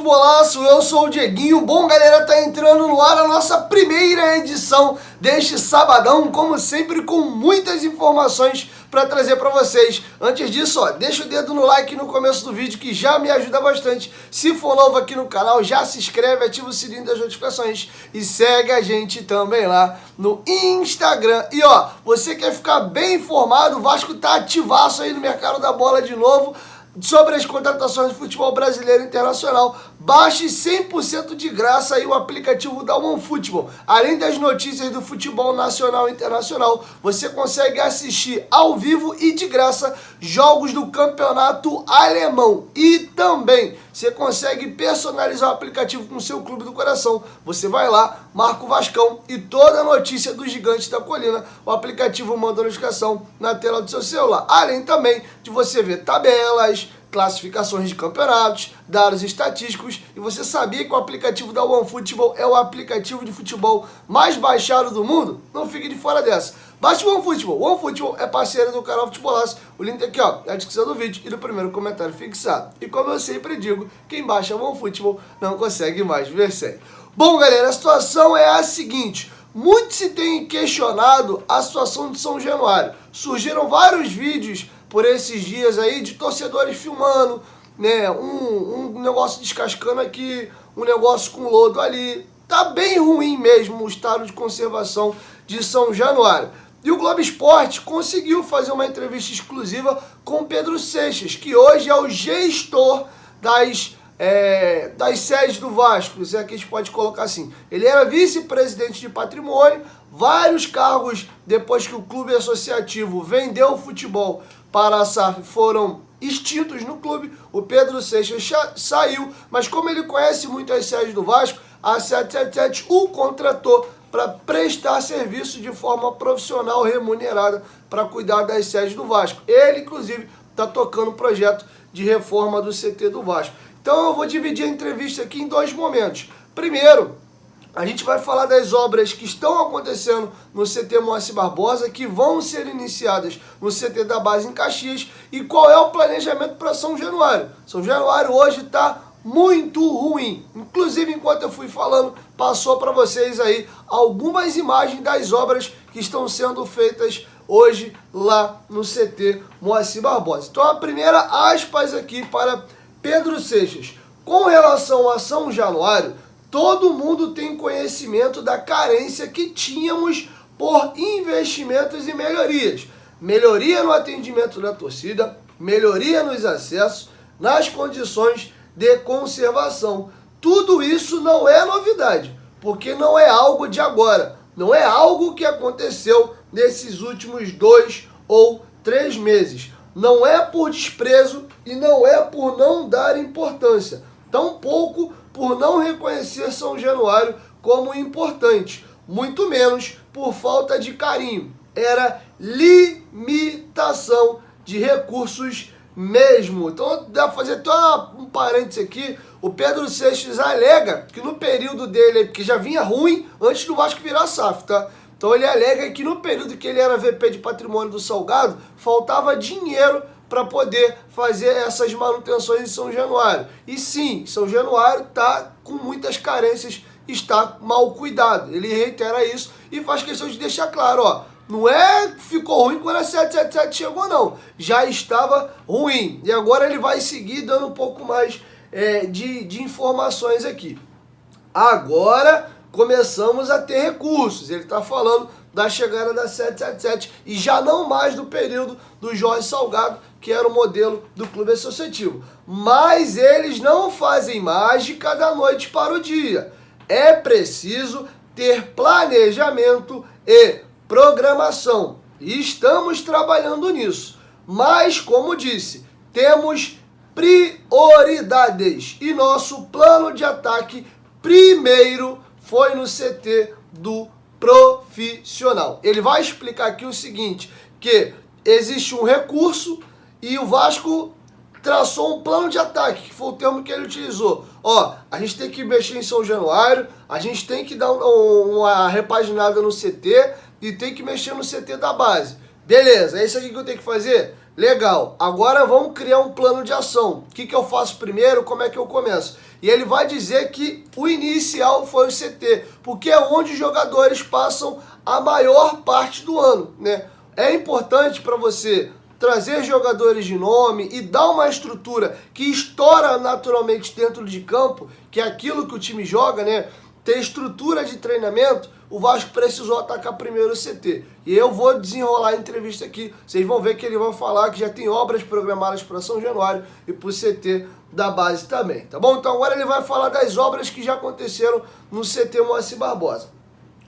Futebolaço, eu sou o Dieguinho. Bom, galera, tá entrando no ar a nossa primeira edição deste sabadão, como sempre, com muitas informações para trazer para vocês. Antes disso, ó, deixa o dedo no like no começo do vídeo, que já me ajuda bastante. Se for novo aqui no canal, já se inscreve, ativa o sininho das notificações e segue a gente também lá no Instagram. E ó, você quer ficar bem informado, o Vasco tá ativaço aí no mercado da bola de novo, sobre as contratações do futebol brasileiro e internacional. Baixe 100% de graça aí o aplicativo da OneFootball. Além das notícias do futebol nacional e internacional, você consegue assistir ao vivo e de graça jogos do campeonato alemão. E também você consegue personalizar o aplicativo com o seu clube do coração. Você vai lá, marca o Vascão e toda a notícia dos gigantes da colina, o aplicativo manda a notificação na tela do seu celular. Além também de você ver tabelas, classificações de campeonatos, dados estatísticos. E você sabia que o aplicativo da OneFootball é o aplicativo de futebol mais baixado do mundo? Não fique de fora dessa. Baixe o OneFootball. O OneFootball é parceiro do canal Futebolaço. O link tá aqui, ó, na descrição do vídeo e no primeiro comentário fixado. E como eu sempre digo, quem baixa o OneFootball não consegue mais viver sem. Bom, galera, a situação é a seguinte. Muito se tem questionado a situação de São Januário. Surgiram vários vídeos por esses dias aí de torcedores filmando, né, um negócio descascando aqui, um negócio com lodo ali. Tá bem ruim mesmo o estado de conservação de São Januário. E o Globo Esporte conseguiu fazer uma entrevista exclusiva com Pedro Seixas, que hoje é o gestor das sedes do Vasco, se é que a gente pode colocar assim. Ele era vice-presidente de patrimônio, vários cargos depois que o clube associativo vendeu o futebol para a SAF foram extintos no clube. O Pedro Seixas saiu, mas como ele conhece muito as sedes do Vasco, a 777 o contratou para prestar serviço de forma profissional, remunerada, para cuidar das sedes do Vasco. Ele, inclusive, está tocando o projeto de reforma do CT do Vasco. Então eu vou dividir a entrevista aqui em dois momentos. Primeiro, a gente vai falar das obras que estão acontecendo no CT Moacir Barbosa, que vão ser iniciadas no CT da base em Caxias, e qual é o planejamento para São Januário. São Januário hoje está muito ruim. Inclusive, enquanto eu fui falando, passou para vocês aí algumas imagens das obras que estão sendo feitas hoje lá no CT Moacir Barbosa. Então a primeira aspas aqui para Pedro Seixas. Com relação a São Januário, todo mundo tem conhecimento da carência que tínhamos por investimentos e melhorias. Melhoria no atendimento da torcida, melhoria nos acessos, nas condições de conservação. Tudo isso não é novidade, porque não é algo de agora, não é algo que aconteceu nesses últimos 2 ou 3 meses. Não é por desprezo e não é por não dar importância, tampouco por não reconhecer São Januário como importante, muito menos por falta de carinho. Era limitação de recursos mesmo. Então, dá pra fazer até um parênteses aqui. O Pedro Seixas alega que no período dele, que já vinha ruim antes do Vasco virar SAF, tá? Então ele alega que no período que ele era VP de patrimônio do Salgado, faltava dinheiro para poder fazer essas manutenções em São Januário. E sim, São Januário está com muitas carências, está mal cuidado. Ele reitera isso e faz questão de deixar claro, ó, não é que ficou ruim quando a 777 chegou, não. Já estava ruim. E agora ele vai seguir dando um pouco mais de informações aqui. Agora começamos a ter recursos. Ele está falando da chegada da 777 e já não mais do período do Jorge Salgado, que era o modelo do clube associativo. Mas eles não fazem mágica da noite para o dia. É preciso ter planejamento e programação. E estamos trabalhando nisso. Mas, como disse, temos prioridades. E nosso plano de ataque primeiro foi no CT do profissional. Ele vai explicar aqui o seguinte, que existe um recurso e o Vasco traçou um plano de ataque, que foi o termo que ele utilizou. Ó, a gente tem que mexer em São Januário, a gente tem que dar uma repaginada no CT e tem que mexer no CT da base. Beleza, é isso aqui que eu tenho que fazer? Legal, agora vamos criar um plano de ação. O que eu faço primeiro, como é que eu começo? E ele vai dizer que o inicial foi o CT, porque é onde os jogadores passam a maior parte do ano, né? É importante para você trazer jogadores de nome e dar uma estrutura que estoura naturalmente dentro de campo, que é aquilo que o time joga, né? Ter estrutura de treinamento. O Vasco precisou atacar primeiro o CT. E eu vou desenrolar a entrevista aqui. Vocês vão ver que ele vai falar que já tem obras programadas para São Januário e para o CT da base também, tá bom? Então agora ele vai falar das obras que já aconteceram no CT Moacir Barbosa.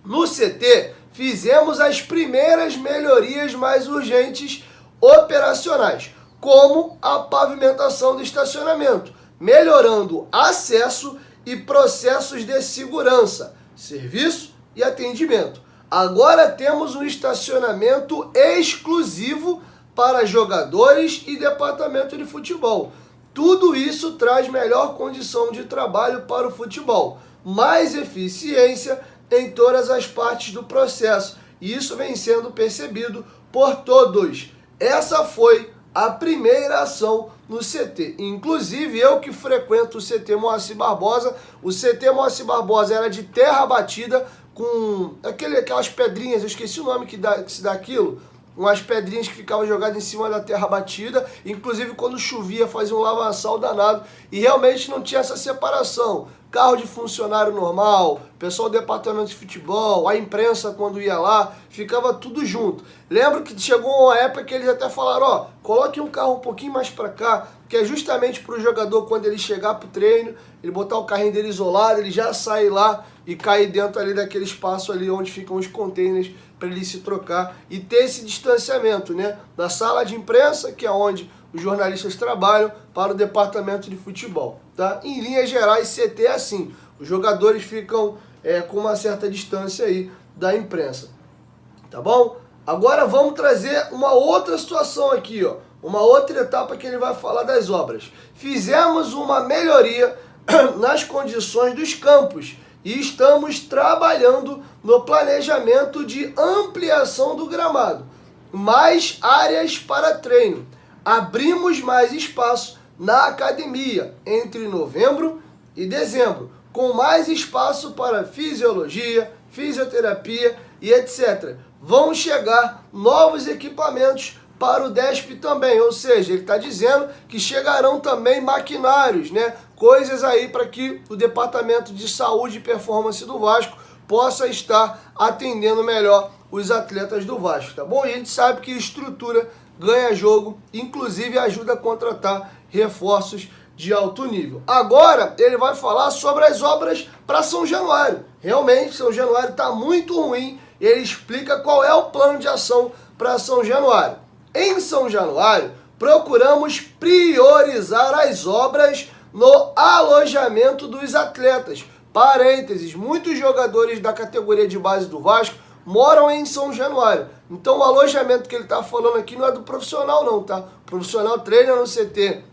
No CT, fizemos as primeiras melhorias mais urgentes operacionais, como a pavimentação do estacionamento, melhorando acesso e processos de segurança, serviço e atendimento. Agora temos um estacionamento exclusivo para jogadores e departamento de futebol. Tudo isso traz melhor condição de trabalho para o futebol, mais eficiência em todas as partes do processo. E isso vem sendo percebido por todos. Essa foi a primeira ação no CT. Inclusive, eu que frequento o CT Moacir Barbosa, o CT Moacir Barbosa era de terra batida com aquelas pedrinhas, eu esqueci o nome que se dá aquilo, umas pedrinhas que ficavam jogadas em cima da terra batida, inclusive quando chovia fazia um lavaçal danado, e realmente não tinha essa separação. Carro de funcionário normal, pessoal do departamento de futebol, a imprensa quando ia lá, ficava tudo junto. Lembro que chegou uma época que eles até falaram, ó, coloque um carro um pouquinho mais para cá, que é justamente para o jogador, quando ele chegar pro treino, ele botar o carrinho dele isolado, ele já sair lá e cair dentro ali daquele espaço ali onde ficam os containers para ele se trocar e ter esse distanciamento, né? Da sala de imprensa, que é onde os jornalistas trabalham, para o departamento de futebol, tá? Em linhas gerais, CT é assim, os jogadores ficam com uma certa distância aí da imprensa, tá bom? Agora vamos trazer uma outra situação aqui, ó, uma outra etapa que ele vai falar das obras. Fizemos uma melhoria nas condições dos campos e estamos trabalhando no planejamento de ampliação do gramado, mais áreas para treino. Abrimos mais espaço na academia entre novembro e dezembro, com mais espaço para fisiologia, fisioterapia e etc. Vão chegar novos equipamentos para o DESP também, ou seja, ele está dizendo que chegarão também maquinários, né? Coisas aí para que o Departamento de Saúde e Performance do Vasco possa estar atendendo melhor os atletas do Vasco, tá bom? E a gente sabe que estrutura ganha jogo, inclusive ajuda a contratar reforços de alto nível. Agora ele vai falar sobre as obras para São Januário. Realmente, São Januário está muito ruim. Ele explica qual é o plano de ação para São Januário. Em São Januário, procuramos priorizar as obras no alojamento dos atletas. Parênteses, muitos jogadores da categoria de base do Vasco moram em São Januário. Então o alojamento que ele está falando aqui não é do profissional não, tá? O profissional treina no CT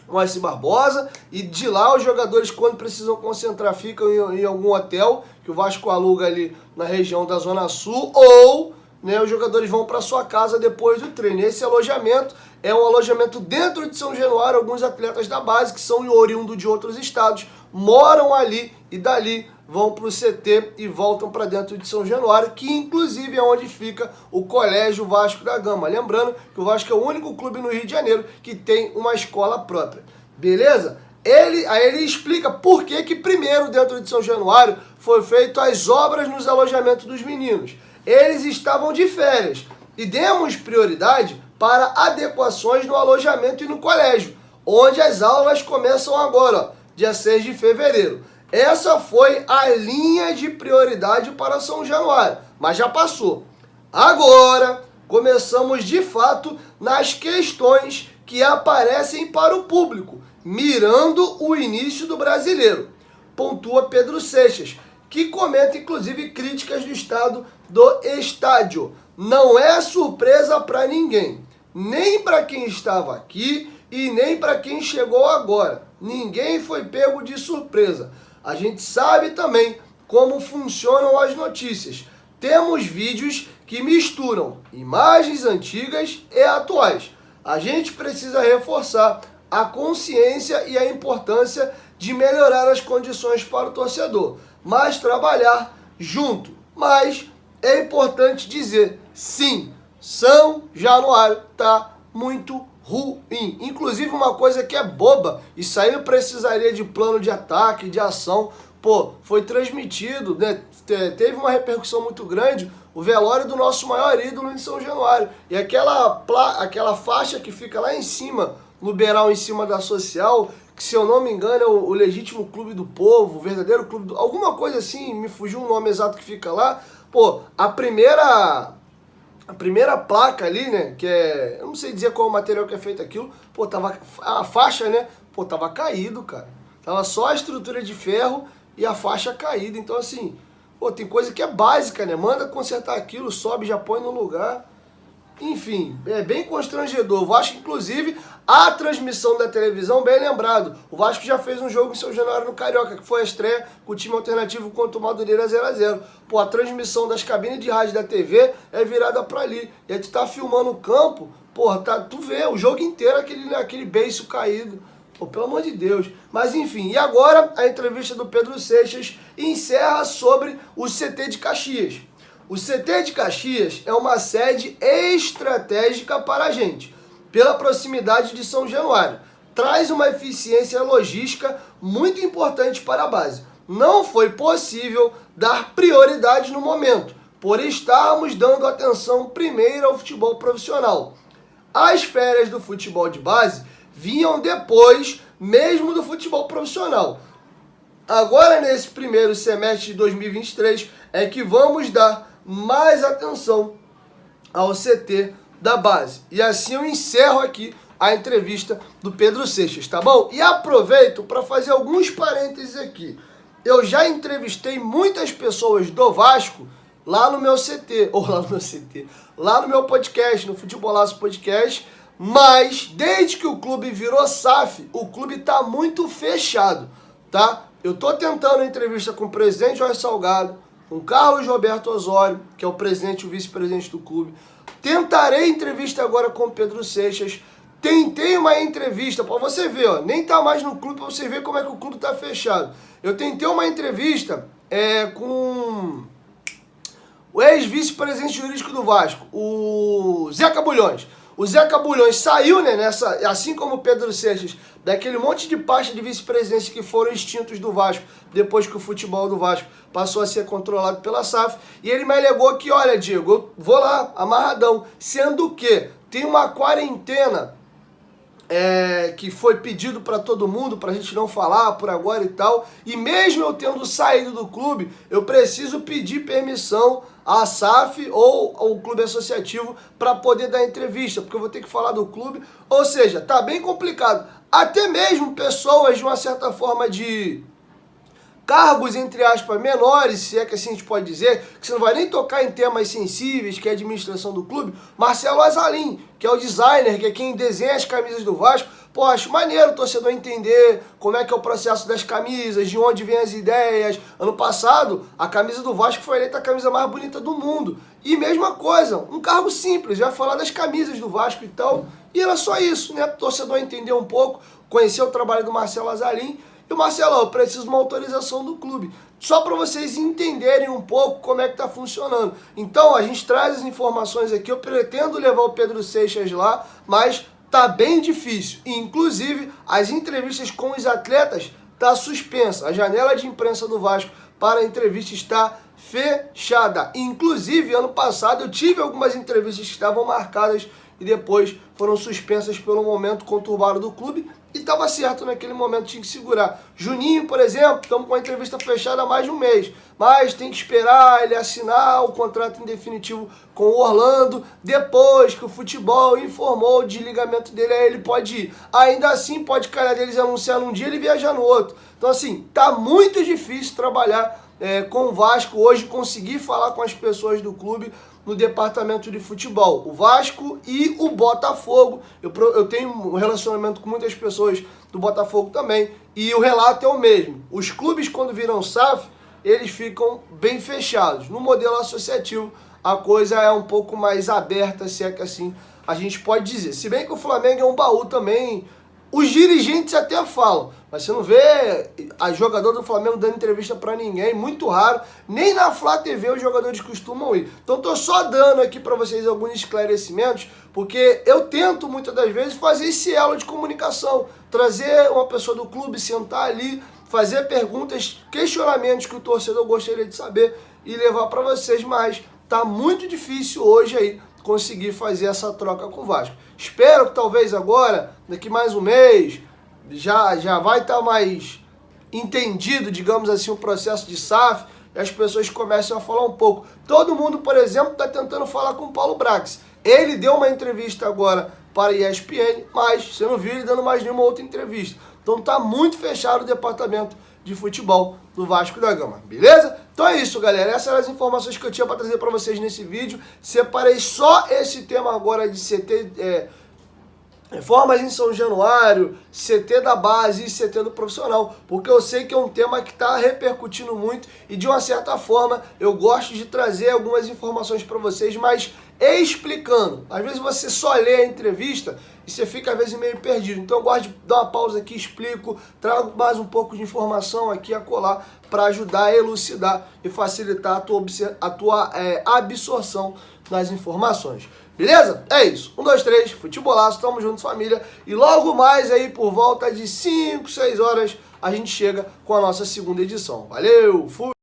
Moacir Barbosa e de lá os jogadores, quando precisam concentrar, ficam em algum hotel que o Vasco aluga ali na região da Zona Sul, ou, né, os jogadores vão para sua casa depois do treino. Esse alojamento é um alojamento dentro de São Januário. Alguns atletas da base, que são oriundos de outros estados, moram ali e dali vão para o CT e voltam para dentro de São Januário, que inclusive é onde fica o Colégio Vasco da Gama. Lembrando que o Vasco é o único clube no Rio de Janeiro que tem uma escola própria. Beleza? Aí ele explica por que primeiro dentro de São Januário foi feito as obras nos alojamentos dos meninos. Eles estavam de férias e demos prioridade para adequações no alojamento e no colégio, onde as aulas começam agora, ó, dia 6 de fevereiro. Essa foi a linha de prioridade para São Januário, mas já passou. Agora, começamos de fato nas questões que aparecem para o público, mirando o início do Brasileiro. Pontua Pedro Seixas, que comenta inclusive críticas do estado do estádio. Não é surpresa para ninguém, nem para quem estava aqui e nem para quem chegou agora. Ninguém foi pego de surpresa. A gente sabe também como funcionam as notícias. Temos vídeos que misturam imagens antigas e atuais. A gente precisa reforçar a consciência e a importância de melhorar as condições para o torcedor, mas trabalhar junto. Mas é importante dizer, sim, São Januário está muito ruim. Inclusive uma coisa que é boba, isso aí não precisaria de plano de ataque, de ação. Pô, foi transmitido, né? Teve uma repercussão muito grande o velório do nosso maior ídolo em São Januário. E aquela faixa que fica lá em cima, no beiral em cima da social, que se eu não me engano é o legítimo clube do povo, o verdadeiro clube do... Alguma coisa assim, me fugiu o nome exato que fica lá. Pô, a primeira placa ali, né, que é... Eu não sei dizer qual o material que é feito aquilo. Pô, tava... A faixa, né, pô, tava caído, cara. Tava só a estrutura de ferro e a faixa caída. Então, assim, pô, tem coisa que é básica, né? Manda consertar aquilo, sobe, já põe no lugar. Enfim, é bem constrangedor. O Vasco, inclusive, a transmissão da televisão, bem lembrado, o Vasco já fez um jogo em São Januário no Carioca, que foi a estreia com o time alternativo contra o Madureira 0x0. Pô, a transmissão das cabines de rádio da TV é virada pra ali. E aí tu tá filmando o campo, porra, tu vê o jogo inteiro aquele beiço caído. Pô, pelo amor de Deus. Mas enfim, e agora a entrevista do Pedro Seixas encerra sobre o CT de Caxias. O CT de Caxias é uma sede estratégica para a gente, pela proximidade de São Januário. Traz uma eficiência logística muito importante para a base. Não foi possível dar prioridade no momento, por estarmos dando atenção primeiro ao futebol profissional. As férias do futebol de base vinham depois mesmo do futebol profissional. Agora, nesse primeiro semestre de 2023, é que vamos dar mais atenção ao CT da base. E assim eu encerro aqui a entrevista do Pedro Seixas, tá bom? E aproveito para fazer alguns parênteses aqui. Eu já entrevistei muitas pessoas do Vasco lá no meu CT, lá no meu podcast, no Futebolaço Podcast, mas desde que o clube virou SAF, o clube tá muito fechado, tá? Eu tô tentando entrevista com o presidente Jorge Salgado, com Carlos Roberto Osório, que é o presidente e o vice-presidente do clube. Tentarei entrevista agora com o Pedro Seixas. Tentei uma entrevista, para você ver, ó, nem tá mais no clube, para você ver como é que o clube tá fechado. Eu tentei uma entrevista com o ex-vice-presidente jurídico do Vasco, o Zé Cabulhões. O Zé Cabulhões saiu, né, assim como o Pedro Seixas, daquele monte de pasta de vice-presidência que foram extintos do Vasco, depois que o futebol do Vasco passou a ser controlado pela SAF. E ele me alegou que, olha, Diego, eu vou lá, amarradão, sendo que tem uma quarentena que foi pedido para todo mundo, para a gente não falar por agora e tal, e mesmo eu tendo saído do clube, eu preciso pedir permissão à SAF ou ao clube associativo para poder dar entrevista, porque eu vou ter que falar do clube, ou seja, tá bem complicado. Até mesmo pessoas de uma certa forma de cargos, entre aspas, menores, se é que assim a gente pode dizer, que você não vai nem tocar em temas sensíveis, que é a administração do clube, Marcelo Azalim, que é o designer, que é quem desenha as camisas do Vasco. Pô, acho maneiro o torcedor entender como é que é o processo das camisas, de onde vêm as ideias. Ano passado, a camisa do Vasco foi eleita a camisa mais bonita do mundo. E mesma coisa, um cargo simples, já falar das camisas do Vasco e tal. E era só isso, né? O torcedor entender um pouco, conhecer o trabalho do Marcelo Azalim. E o Marcelo, eu preciso de uma autorização do clube. Só para vocês entenderem um pouco como é que está funcionando. Então, a gente traz as informações aqui. Eu pretendo levar o Pedro Seixas lá, mas tá bem difícil. E, inclusive, as entrevistas com os atletas tá suspensa. A janela de imprensa do Vasco para a entrevista está fechada. Inclusive, ano passado, eu tive algumas entrevistas que estavam marcadas e depois foram suspensas pelo momento conturbado do clube. E estava certo naquele momento, tinha que segurar. Juninho, por exemplo, estamos com a entrevista fechada há mais de um mês. Mas tem que esperar ele assinar o contrato em definitivo com o Orlando. Depois que o futebol informou o desligamento dele, aí ele pode ir. Ainda assim, pode calhar deles anunciar num dia e ele viajar no outro. Então, assim, tá muito difícil trabalhar com o Vasco hoje, conseguir falar com as pessoas do clube no departamento de futebol. O Vasco e o Botafogo. Eu tenho um relacionamento com muitas pessoas do Botafogo também. E o relato é o mesmo. Os clubes, quando viram SAF, eles ficam bem fechados. No modelo associativo, a coisa é um pouco mais aberta, se é que assim a gente pode dizer. Se bem que o Flamengo é um baú também Os dirigentes até falam, mas você não vê a jogador do Flamengo dando entrevista pra ninguém, muito raro. Nem na Flá TV os jogadores costumam ir. Então tô só dando aqui pra vocês alguns esclarecimentos, porque eu tento muitas das vezes fazer esse elo de comunicação, trazer uma pessoa do clube, sentar ali, fazer perguntas, questionamentos que o torcedor gostaria de saber e levar pra vocês, mas tá muito difícil hoje aí conseguir fazer essa troca com o Vasco. Espero que talvez agora, daqui mais um mês, já vai estar mais entendido, digamos assim, o processo de SAF, e as pessoas começam a falar um pouco. Todo mundo, por exemplo, está tentando falar com o Paulo Brax. Ele deu uma entrevista agora para a ESPN, mas você não viu ele dando mais nenhuma outra entrevista. Então tá muito fechado o departamento de futebol do Vasco da Gama, beleza? Então é isso, galera. Essas eram as informações que eu tinha para trazer para vocês nesse vídeo. Separei só esse tema agora de CT, reformas em São Januário, CT da base e CT do profissional, porque eu sei que é um tema que está repercutindo muito e de uma certa forma eu gosto de trazer algumas informações para vocês, mas explicando. Às vezes você só lê a entrevista e você fica às vezes meio perdido, então eu gosto de dar uma pausa aqui, explico, trago mais um pouco de informação aqui a colar para ajudar a elucidar e facilitar a tua absorção das informações. Beleza? É isso. 1, 2, 3, futebolaço, tamo juntos, família. E logo mais aí, por volta de 5, 6 horas, a gente chega com a nossa segunda edição. Valeu! Fui!